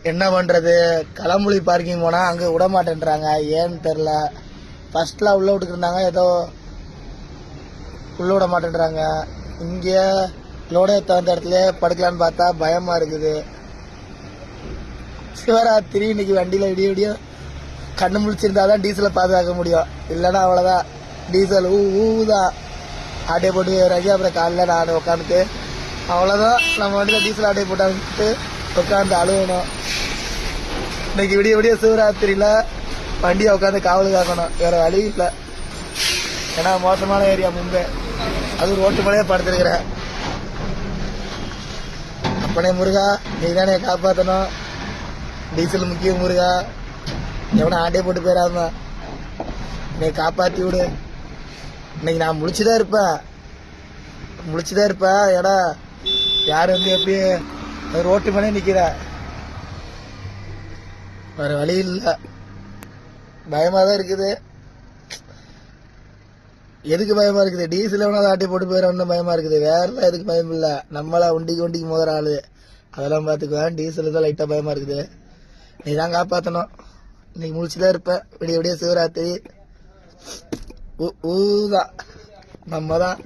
என்ன பண்றது, களம்புளி பார்க்கிங் போனா அங்க விட மாட்டேன்றாங்க, ஏன்னு தெரியல. ஃபர்ஸ்ட்ல உள்ள விட்டுருந்தாங்க, ஏதோ உள்ள விட மாட்டேன்றாங்க. இங்க லோடே தகுந்த இடத்துல படுக்கலான்னு பார்த்தா பயமா இருக்குது. சிவராத்திரி இன்னைக்கு வண்டியில விடிய விடிய கண்ணு முழிச்சிருந்தாதான் டீசலை பாதுகாக்க முடியும், இல்லைன்னா அவ்வளோதான். டீசல் ஊதான் ஆட்டையை போட்டு இறங்கி அப்புறம் காலையில் நான் உட்காந்துட்டு அவ்வளோதான். நம்ம வண்டியில் டீசல் ஆட்டையை போட்டு உட்காந்து அழுகணும். இன்னைக்கு விடிய விடிய சிவராத்திரியில் வண்டியை உட்காந்து காவல் காக்கணும், வேற வழி இல்லை. ஏன்னா மோசமான ஏரியா மும்பை, அது ரோட்டு மேலேயே படுத்துருக்கிறேன். அப்பனே முருகா, நீ தானே காப்பாற்றணும். டீசல் முக்கியம் முருகா, எவனை ஆட்டையை போட்டு போயிடாம நீ காப்பாற்றி விடு. இன்னைக்கு நான் முழிச்சுதான் இருப்பேன். ஏடா யார் வந்து எப்படி ரோட்டு மேலே நிற்கிற, வேற வழி இல்லை. பயமாக தான் இருக்குது. எதுக்கு பயமா இருக்குது, டீசல் எவனா ஆட்டி போட்டு போயிடணும் பயமா இருக்குது, வேறலாம் எதுக்கு பயம் இல்லை. நம்மளா ஒண்டிக்கு மோதுற ஆளு, அதெல்லாம் பார்த்துக்குவேன். டீசல் தான் லைட்டாக பயமா இருக்குது. நீ தான் காப்பாற்றணும். இன்னைக்கு முழிச்சுதான் இருப்பேன். விடிய விடிய சிவராத்திரி ஊதான் நம்ம தான்.